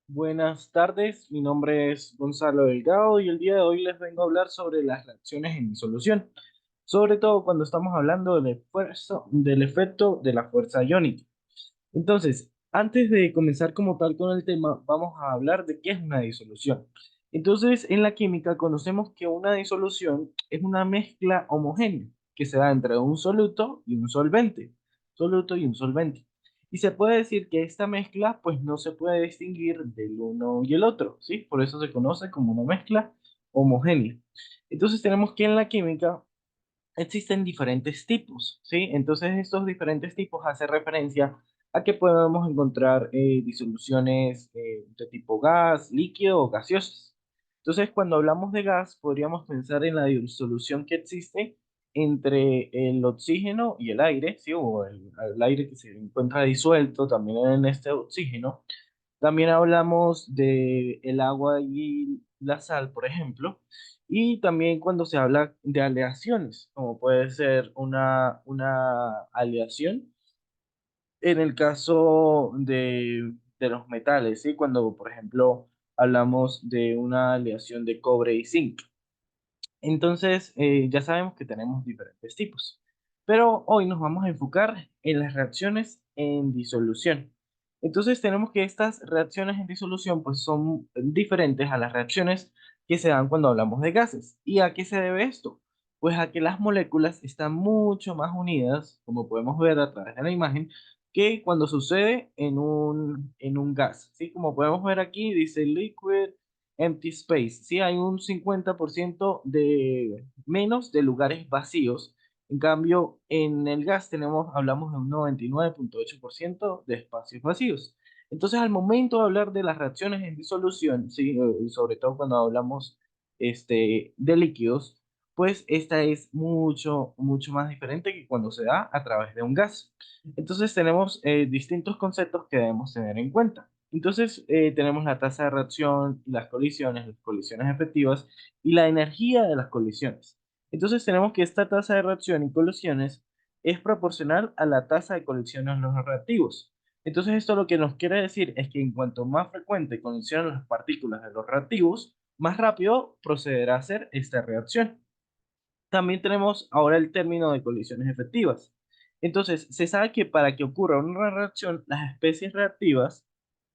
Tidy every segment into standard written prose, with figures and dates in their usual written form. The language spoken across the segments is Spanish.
Buenas tardes, mi nombre es Gonzalo Delgado y el día de hoy les vengo a hablar sobre las reacciones en disolución, sobre todo cuando estamos hablando del efecto de la fuerza iónica. Entonces, antes de comenzar como tal con el tema, vamos a hablar de qué es una disolución. Entonces, en la química conocemos que una disolución es una mezcla homogénea que se da entre un soluto y un solvente. Soluto y un solvente. Y se puede decir que esta mezcla pues no se puede distinguir del uno y el otro, ¿sí? Por eso se conoce como una mezcla homogénea. Entonces tenemos que en la química existen diferentes tipos, ¿sí? Entonces estos diferentes tipos hacen referencia a que podemos encontrar disoluciones de tipo gas, líquido o gaseosas. Entonces cuando hablamos de gas, podríamos pensar en la disolución que existe entre el oxígeno y el aire, ¿sí? O el aire que se encuentra disuelto también en este oxígeno. También hablamos de el agua y la sal, por ejemplo, y también cuando se habla de aleaciones, como puede ser una aleación en el caso de los metales, ¿sí? Cuando, por ejemplo, hablamos de una aleación de cobre y zinc. Entonces, ya sabemos que tenemos diferentes tipos, pero hoy nos vamos a enfocar en las reacciones en disolución. Entonces, tenemos que estas reacciones en disolución pues son diferentes a las reacciones que se dan cuando hablamos de gases. ¿Y a qué se debe esto? Pues a que las moléculas están mucho más unidas, como podemos ver a través de la imagen, que cuando sucede en un gas. ¿Sí? Como podemos ver aquí, dice liquid empty space, ¿sí? Hay un 50% de menos de lugares vacíos. En cambio, en el gas hablamos de un 99,8% de espacios vacíos. Entonces, al momento de hablar de las reacciones en disolución, ¿sí? Sobre todo cuando hablamos de líquidos, pues esta es mucho, mucho más diferente que cuando se da a través de un gas. Entonces, tenemos distintos conceptos que debemos tener en cuenta. Entonces, tenemos la tasa de reacción y las colisiones efectivas y la energía de las colisiones. Entonces, tenemos que esta tasa de reacción y colisiones es proporcional a la tasa de colisiones en los reactivos. Entonces, esto lo que nos quiere decir es que en cuanto más frecuente colisionan las partículas de los reactivos, más rápido procederá a hacer esta reacción. También tenemos ahora el término de colisiones efectivas. Entonces, se sabe que para que ocurra una reacción, las especies reactivas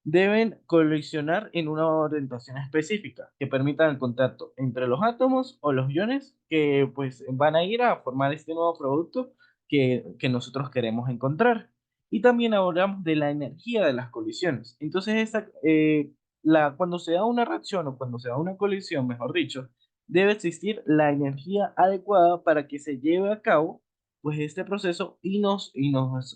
deben colisionar en una orientación específica que permita el contacto entre los átomos o los iones que pues van a ir a formar este nuevo producto que nosotros queremos encontrar. Y también hablamos de la energía de las colisiones. Entonces, cuando se da una reacción o cuando se da una colisión, mejor dicho, debe existir la energía adecuada para que se lleve a cabo pues este proceso y nos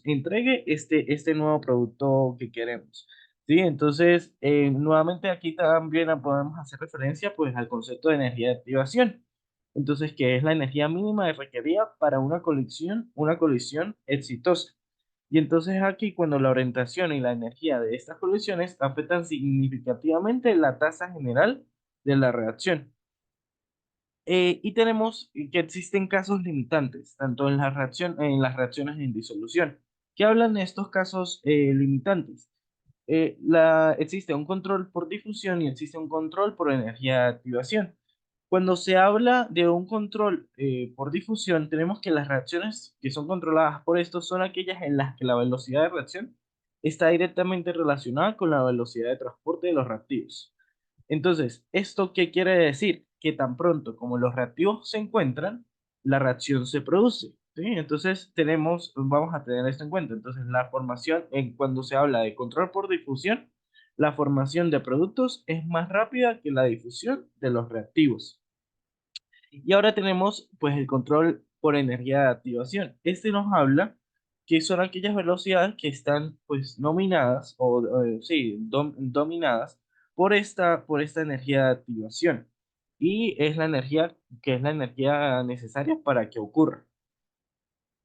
entregue este nuevo producto que queremos. Sí, entonces, nuevamente aquí también podemos hacer referencia pues al concepto de energía de activación. Entonces, que es la energía mínima requerida para una colisión exitosa. Y entonces aquí cuando la orientación y la energía de estas colisiones afectan significativamente la tasa general de la reacción. Y tenemos que existen casos limitantes, tanto en las reacciones en disolución. ¿Qué hablan de estos casos limitantes? Existe un control por difusión y existe un control por energía de activación. Cuando se habla de un control por difusión, tenemos que las reacciones que son controladas por esto son aquellas en las que la velocidad de reacción está directamente relacionada con la velocidad de transporte de los reactivos. Entonces, ¿esto qué quiere decir? Que tan pronto como los reactivos se encuentran, la reacción se produce. ¿Sí? Entonces, vamos a tener esto en cuenta. Entonces, cuando se habla de control por difusión, la formación de productos es más rápida que la difusión de los reactivos. Y ahora tenemos pues el control por energía de activación. Este nos habla que son aquellas velocidades que están pues nominadas sí, dominadas por esta energía de activación. Y es la energía que es la energía necesaria para que ocurra.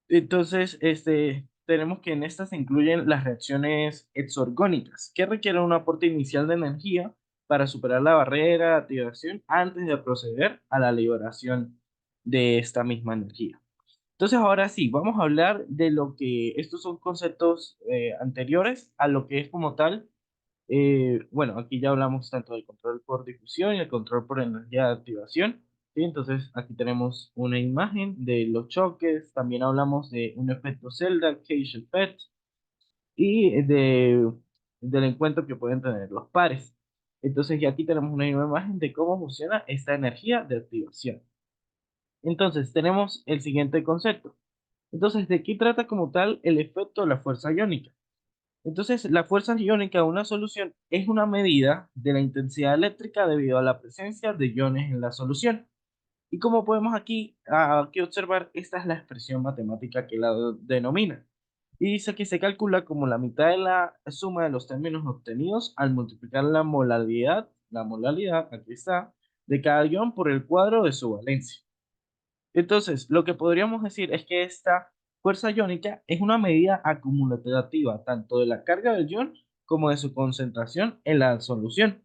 Entonces, tenemos que en estas se incluyen las reacciones exorgónicas, que requieren un aporte inicial de energía para superar la barrera de activación antes de proceder a la liberación de esta misma energía. Entonces, ahora sí, vamos a hablar de lo que estos son conceptos anteriores a lo que es como tal Bueno, aquí ya hablamos tanto del control por difusión y el control por energía de activación. ¿Sí? Entonces, aquí tenemos una imagen de los choques. También hablamos de un efecto Zelda, Cage Effect, y del encuentro que pueden tener los pares. Entonces, ya aquí tenemos una nueva imagen de cómo funciona esta energía de activación. Entonces, tenemos el siguiente concepto. Entonces, ¿de qué trata como tal el efecto de la fuerza iónica? Entonces, la fuerza iónica de una solución es una medida de la intensidad eléctrica debido a la presencia de iones en la solución. Y como podemos aquí observar, esta es la expresión matemática que la denomina. Y dice que se calcula como la mitad de la suma de los términos obtenidos al multiplicar la molaridad, aquí está, de cada ion por el cuadro de su valencia. Entonces, lo que podríamos decir es que esta fuerza iónica es una medida acumulativa tanto de la carga del ion como de su concentración en la solución.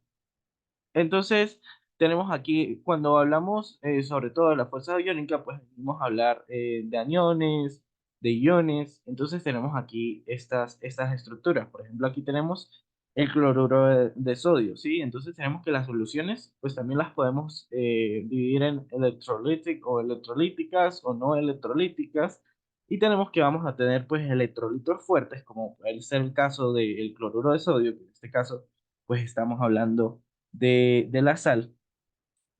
Entonces, tenemos aquí, cuando hablamos sobre todo de la fuerza iónica, pues venimos a hablar de aniones, de iones. Entonces, tenemos aquí estas estructuras. Por ejemplo, aquí tenemos el cloruro de sodio, ¿sí? Entonces, tenemos que las soluciones, pues también las podemos dividir en electrolíticas o electrolíticas o no electrolíticas. Y tenemos que vamos a tener, pues, electrolitos fuertes, como puede ser el caso del cloruro de sodio, que en este caso, pues, estamos hablando de la sal.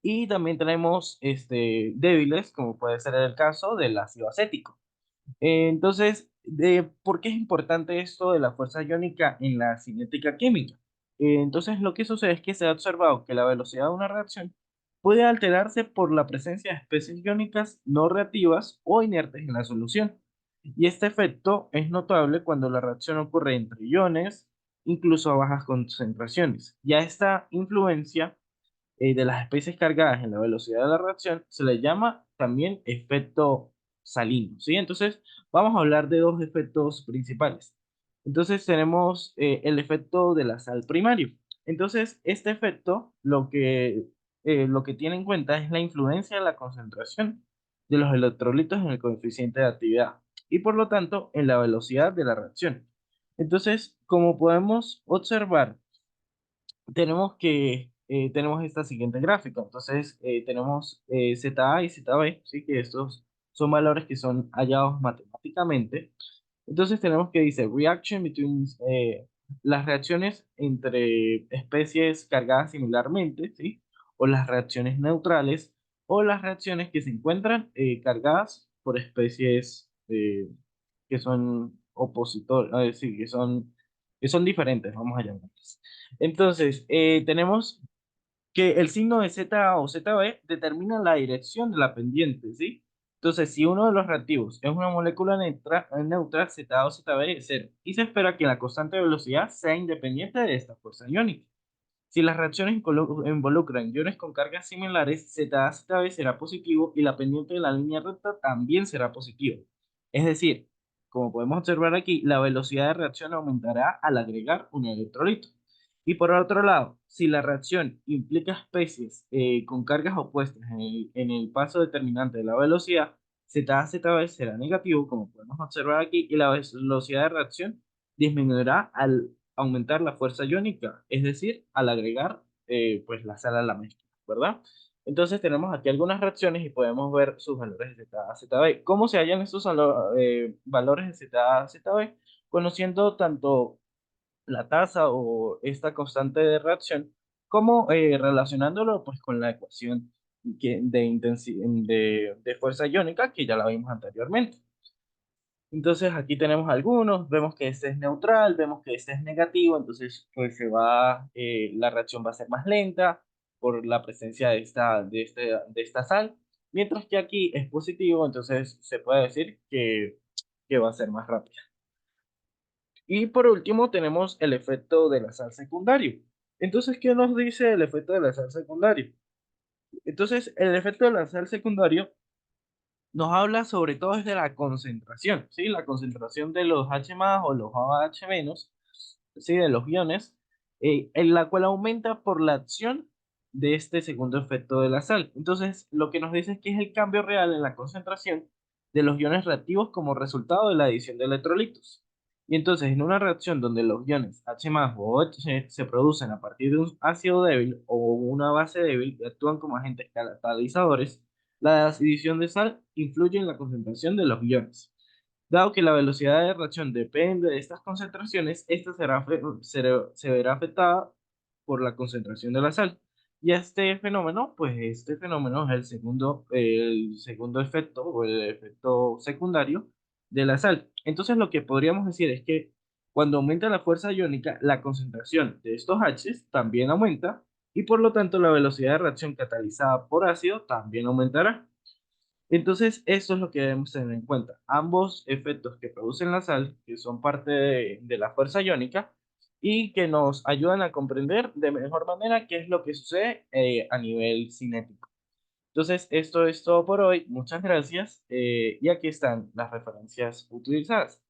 Y también tenemos débiles, como puede ser el caso del ácido acético. Entonces, ¿por qué es importante esto de la fuerza iónica en la cinética química? Entonces, lo que sucede es que se ha observado que la velocidad de una reacción puede alterarse por la presencia de especies iónicas no reactivas o inertes en la solución. Y este efecto es notable cuando la reacción ocurre entre iones, incluso a bajas concentraciones. Y a esta influencia de las especies cargadas en la velocidad de la reacción se le llama también efecto salino, ¿sí? Entonces, vamos a hablar de dos efectos principales. Entonces, tenemos el efecto de la sal primario. Entonces, este efecto lo que tiene en cuenta es la influencia de la concentración de los electrolitos en el coeficiente de actividad y por lo tanto en la velocidad de la reacción. Entonces, como podemos observar, tenemos esta siguiente gráfica. Entonces, tenemos ZA y ZB, ¿sí? Que estos son valores que son hallados matemáticamente. Entonces, tenemos que dice reaction between las reacciones entre especies cargadas similarmente, ¿sí? O las reacciones neutrales, o las reacciones que se encuentran cargadas por especies que son opositores, es decir, que son diferentes, vamos a llamarlas. Entonces, tenemos que el signo de Z o ZB determina la dirección de la pendiente, ¿sí? Entonces, si uno de los reactivos es una molécula neutra, Z o ZB es cero. Y se espera que la constante de velocidad sea independiente de esta fuerza iónica. Si las reacciones involucran iones con cargas similares, ZA-ZB será positivo y la pendiente de la línea recta también será positiva. Es decir, como podemos observar aquí, la velocidad de reacción aumentará al agregar un electrolito. Y por otro lado, si la reacción implica especies con cargas opuestas en el paso determinante de la velocidad, ZA-ZB será negativo, como podemos observar aquí, y la velocidad de reacción disminuirá al aumentar la fuerza iónica, es decir, al agregar pues la sal a la mezcla, ¿verdad? Entonces tenemos aquí algunas reacciones y podemos ver sus valores de ZA, ZB. ¿Cómo se hallan estos valores de ZA, ZB? Conociendo tanto la tasa o esta constante de reacción, como relacionándolo pues con la ecuación de fuerza iónica que ya la vimos anteriormente. Entonces aquí tenemos algunos, vemos que este es neutral, vemos que este es negativo, entonces pues la reacción va a ser más lenta por la presencia de esta sal, mientras que aquí es positivo, entonces se puede decir que va a ser más rápida. Y por último tenemos el efecto de la sal secundario. Entonces, ¿qué nos dice el efecto de la sal secundario? Entonces, el efecto de la sal secundario nos habla sobre todo desde la concentración, ¿sí? La concentración de los H más o los OH menos, ¿sí? De los iones, en la cual aumenta por la acción de este segundo efecto de la sal. Entonces, lo que nos dice es que es el cambio real en la concentración de los iones reactivos como resultado de la adición de electrolitos. Y entonces, en una reacción donde los iones H más o OH se producen a partir de un ácido débil o una base débil que actúan como agentes catalizadores, la adición de sal influye en la concentración de los iones. Dado que la velocidad de reacción depende de estas concentraciones, esta se verá afectada por la concentración de la sal. Y este fenómeno es el segundo efecto o el efecto secundario de la sal. Entonces, lo que podríamos decir es que cuando aumenta la fuerza iónica, la concentración de estos H's también aumenta y por lo tanto la velocidad de reacción catalizada por ácido también aumentará. Entonces, esto es lo que debemos tener en cuenta. Ambos efectos que producen la sal, que son parte de la fuerza iónica y que nos ayudan a comprender de mejor manera qué es lo que sucede a nivel cinético. Entonces, esto es todo por hoy. Muchas gracias. Y aquí están las referencias utilizadas.